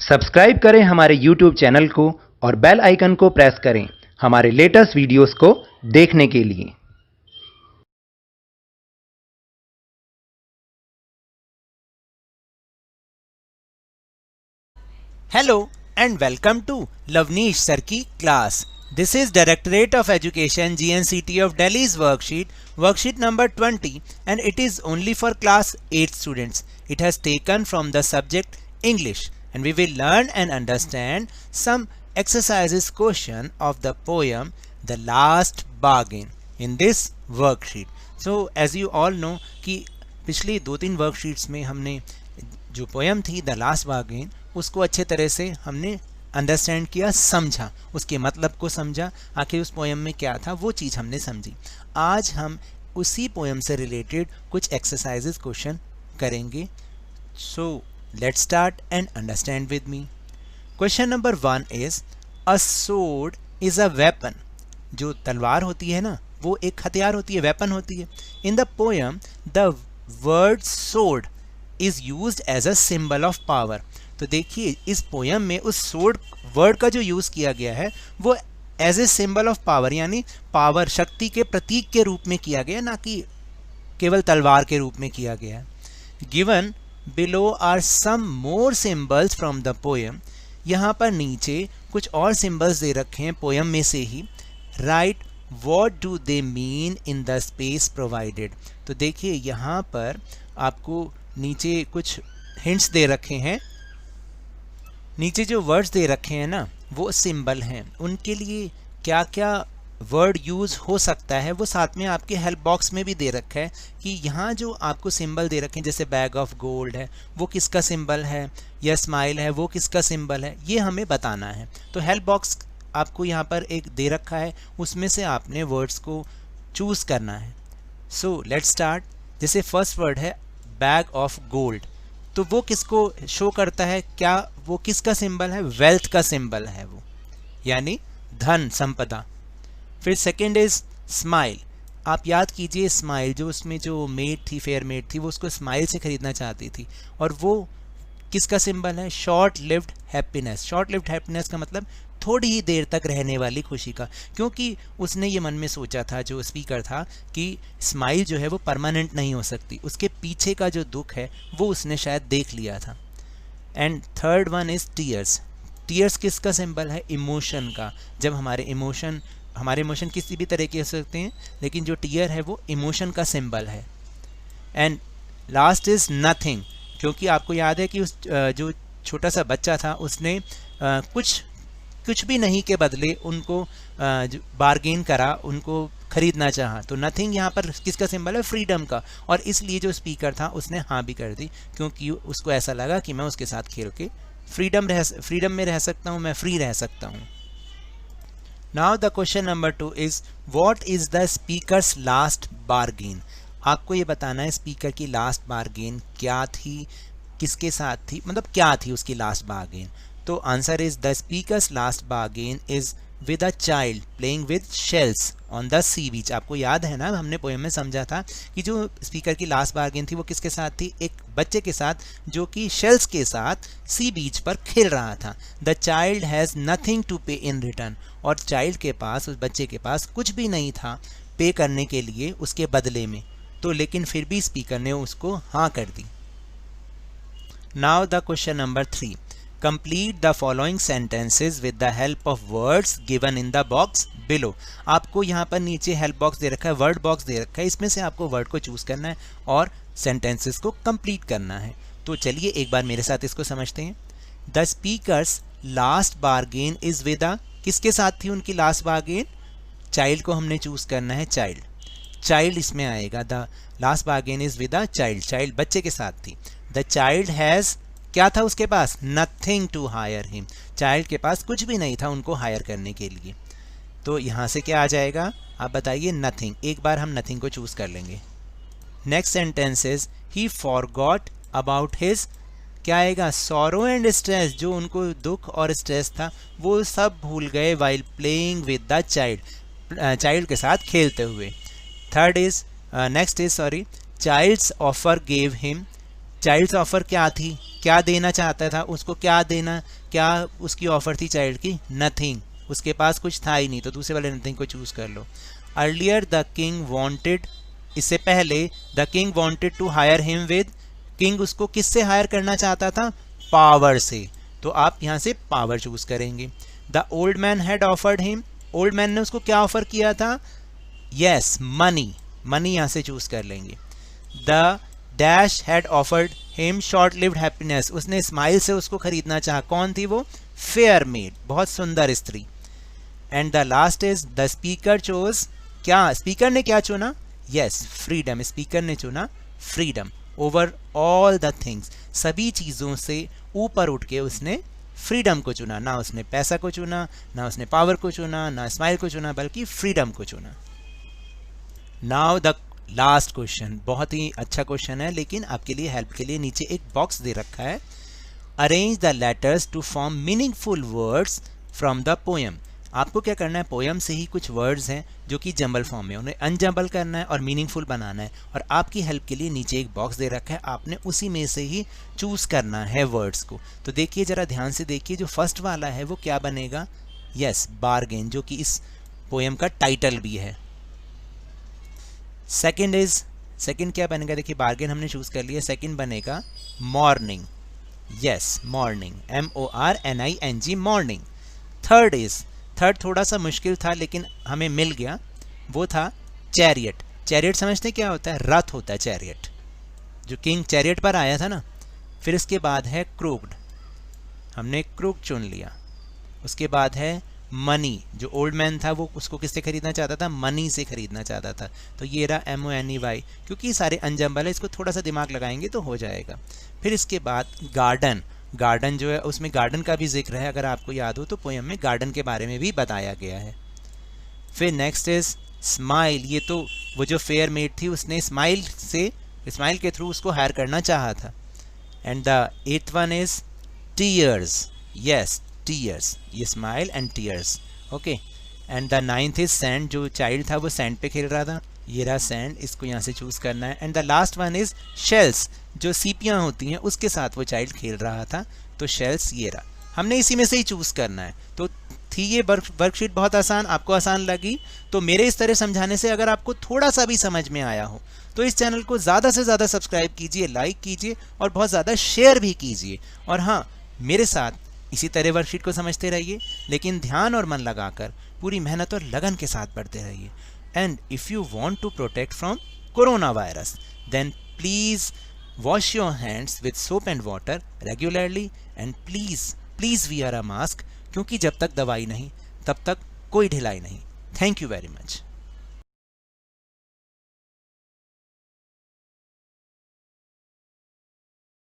Subscribe करें हमारे YouTube channel को और बेल आइकन को प्रेस करें हमारे लेटेस्ट वीडियोस को देखने के लिए। Hello and welcome to Lavneesh Sir ki class. This is Directorate of Education GNCT of Delhi's worksheet number 20, and it is only for class 8 students. It has taken from the subject English, and we will learn and understand some exercises question of the poem The Last Bargain in this worksheet. So as you all know कि पिछली 2-3 worksheets में हमने जो poem थी the last bargain उसको अच्छे तरह से हमने अंडरस्टैंड किया, समझा, उसके मतलब को समझा, आखिर उस पोएम में क्या था वो चीज़ हमने समझी। आज हम उसी पोएम से रिलेटेड कुछ एक्सरसाइजेस क्वेश्चन करेंगे। So let's start and understand with me. Question number 1 is a sword is a weapon. जो तलवार होती है ना वो एक हथियार होती है, वेपन होती है। In the poem the word sword is used as a symbol of power. तो देखिए इस पोएम में उस सोर्ड वर्ड का जो यूज किया गया है वो as a symbol of power, यानी पावर, शक्ति के प्रतीक के रूप में किया गया, ना कि केवल तलवार के रूप में किया गया है। Given below are some more symbols from the poem. यहाँ पर नीचे कुछ और सिंबल्स दे रखे हैं पोएम में से ही। Right what do they mean in the space provided. तो देखिए यहाँ पर आपको नीचे कुछ हिंट्स दे रखे हैं। नीचे जो वर्ड्स दे रखे हैं ना वो सिंबल हैं, उनके लिए क्या क्या वर्ड यूज़ हो सकता है वो साथ में आपके हेल्प बॉक्स में भी दे रखा है कि यहाँ जो आपको सिंबल दे रखे हैं जैसे बैग ऑफ गोल्ड है वो किसका सिंबल है, या स्माइल है वो किसका सिंबल है, ये हमें बताना है। तो हेल्प बॉक्स आपको यहाँ पर एक दे रखा है, उसमें से आपने वर्ड्स को चूज़ करना है। So let's start. जैसे फर्स्ट वर्ड है बैग ऑफ गोल्ड, तो वो किसको शो करता है, क्या वो किसका सिंबल है, वेल्थ का सिंबल है वो, यानी धन, संपदा। फिर सेकंड इज स्माइल। आप याद कीजिए स्माइल जो उसमें जो मेड थी, फेयर मेड थी, वो उसको स्माइल से खरीदना चाहती थी, और वो किसका सिंबल है, short lived happiness. Short lived happiness का मतलब थोड़ी ही देर तक रहने वाली खुशी का, क्योंकि उसने ये मन में सोचा था, जो स्पीकर था, कि स्माइल जो है वो परमानेंट नहीं हो सकती, उसके पीछे का जो दुख है वो उसने शायद देख लिया था। And third one is tears. Tears किसका सिंबल है, इमोशन का। जब हमारे इमोशन किसी भी तरह के हो सकते हैं, लेकिन जो टीयर है वो इमोशन का सिंबल है। एंड लास्ट इज नथिंग, क्योंकि आपको याद है कि उस जो छोटा सा बच्चा था उसने कुछ भी नहीं के बदले उनको बार्गेन करा, उनको खरीदना चाहा। तो नथिंग यहाँ पर किसका सिंबल है, फ्रीडम का। और इसलिए जो स्पीकर था उसने हाँ भी कर दी, क्योंकि उसको ऐसा लगा कि मैं उसके साथ खेल के फ्रीडम में रह सकता हूँ, मैं फ्री रह सकता हूँ। Now the question number 2 is what is the speaker's last bargain. आपको ये बताना है स्पीकर की लास्ट बार्गेन क्या थी, किसके साथ थी, मतलब क्या थी उसकी लास्ट बार्गेन। तो answer is the speaker's last bargain is with a child playing with shells on the sea beach. आपको याद है ना, हमने पोएम में समझा था कि जो स्पीकर की लास्ट बार्गेन थी वो किसके साथ थी, एक बच्चे के साथ जो कि शेल्स के साथ सी बीच पर खेल रहा था। The child has nothing to pay in return. और चाइल्ड के पास, उस बच्चे के पास कुछ भी नहीं था पे करने के लिए उसके बदले में, तो लेकिन फिर भी स्पीकर ने उसको हाँ कर दी। Now the question number 3, complete the following sentences with the help of words given in the box below. आपको यहाँ पर नीचे हेल्प बॉक्स दे रखा है, वर्ड बॉक्स दे रखा है, इसमें से आपको वर्ड को चूज करना है और सेंटेंसेस को कंप्लीट करना है। तो चलिए एक बार मेरे साथ इसको समझते हैं। The speaker's last bargain is with अ, किसके साथ थी उनकी लास्ट बार्गेन, चाइल्ड को हमने चूज करना है, चाइल्ड इसमें आएगा। The last bargain is with a child बच्चे के साथ थी। द चाइल्ड हैज़, क्या था उसके पास, nothing to hire him. Child के पास कुछ भी नहीं था उनको हायर करने के लिए। तो यहाँ से क्या आ जाएगा, आप बताइए, नथिंग। एक बार हम नथिंग को चूज कर लेंगे। Next sentence is he forgot about his, क्या आएगा, सॉरो एंड स्ट्रेस। जो उनको दुख और स्ट्रेस था वो सब भूल गए while playing with the child के साथ खेलते हुए। Next is child's offer gave him. Child's offer क्या थी, क्या देना चाहता था, उसको क्या देना, क्या उसकी ऑफर थी चाइल्ड की, नथिंग, उसके पास कुछ था ही नहीं, तो दूसरे वाले नथिंग को चूज कर लो। अर्लियर द किंग वांटेड, इससे पहले the king wanted to hire him with, king उसको किससे हायर करना चाहता था, पावर से, तो आप यहाँ से पावर चूज करेंगे। The old man had offered him, old man ने उसको क्या ऑफर किया था, यस मनी, मनी यहाँ से चूज कर लेंगे। The dash had offered him short lived happiness, उसने स्माइल से उसको खरीदना चाहा, कौन थी वो, फेयर मेड, बहुत सुंदर स्त्री। And the last is the speaker chose, क्या स्पीकर ने क्या चुना, यस फ्रीडम, स्पीकर ने चुना freedom over all the things, सभी चीज़ों से ऊपर उठ के उसने फ्रीडम को चुना, ना उसने पैसा को चुना, ना उसने पावर को चुना, ना स्माइल को चुना, बल्कि फ्रीडम को चुना। नाउ द लास्ट क्वेश्चन, बहुत ही अच्छा क्वेश्चन है, लेकिन आपके लिए हेल्प के लिए नीचे एक बॉक्स दे रखा है। Arrange the letters to form meaningful words from the poem, आपको क्या करना है, पोएम से ही कुछ वर्ड्स हैं जो कि जंबल फॉर्म में, उन्हें अनजंबल करना है और मीनिंगफुल बनाना है, और आपकी हेल्प के लिए नीचे एक बॉक्स दे रखा है, आपने उसी में से ही चूज करना है वर्ड्स को। तो देखिए जरा ध्यान से देखिए, जो फर्स्ट वाला है वो क्या बनेगा, यस बार्गेन, जो कि इस पोएम का टाइटल भी है। सेकंड क्या बनेगा, देखिए बार्गेन हमने चूज कर लिया, सेकंड बनेगा morning, yes morning, MORNING morning. Third थोड़ा सा मुश्किल था लेकिन हमें मिल गया, वो था चैरियट। चैरियट समझते क्या होता है, रथ होता है चैरियट, जो किंग चैरियट पर आया था ना। फिर इसके बाद है क्रूक्ड, हमने क्रूक चुन लिया। उसके बाद है मनी, जो ओल्ड मैन था वो उसको किससे खरीदना चाहता था, मनी से खरीदना चाहता था, तो ये रहा MONEY, क्योंकि सारे अनजंबल है, इसको थोड़ा सा दिमाग लगाएंगे तो हो जाएगा। फिर इसके बाद गार्डन, गार्डन जो है उसमें गार्डन का भी जिक्र है, अगर आपको याद हो तो पोएम में गार्डन के बारे में भी बताया गया है। फिर नेक्स्ट इज स्माइल, ये तो वो जो फेयर मेड थी उसने स्माइल के थ्रू उसको हायर करना चाहा था। And the 8th one is tears, yes tears, ये smile and tears, okay. And the 9th is sand, जो चाइल्ड था वो सैंड पे खेल रहा था, ये रहा सैंड, इसको यहाँ से चूज करना है। And the last one is shells, जो सीपियाँ होती हैं उसके साथ वो चाइल्ड खेल रहा था, तो शेल्स ये रहा, हमने इसी में से ही चूज करना है। तो थी ये वर्कशीट बहुत आसान, आपको आसान लगी तो मेरे इस तरह समझाने से अगर आपको थोड़ा सा भी समझ में आया हो तो इस चैनल को ज़्यादा से ज़्यादा सब्सक्राइब कीजिए, लाइक कीजिए और बहुत ज़्यादा शेयर भी कीजिए। और हाँ, मेरे साथ इसी तरह वर्कशीट को समझते रहिए, लेकिन ध्यान और मन लगाकर पूरी मेहनत और लगन के साथ पढ़ते रहिए। And if you want to protect from corona virus, then please wash your hands with soap and water regularly and please wear a mask, क्योंकि जब तक दवाई नहीं तब तक कोई ढिलाई नहीं। Thank you very much.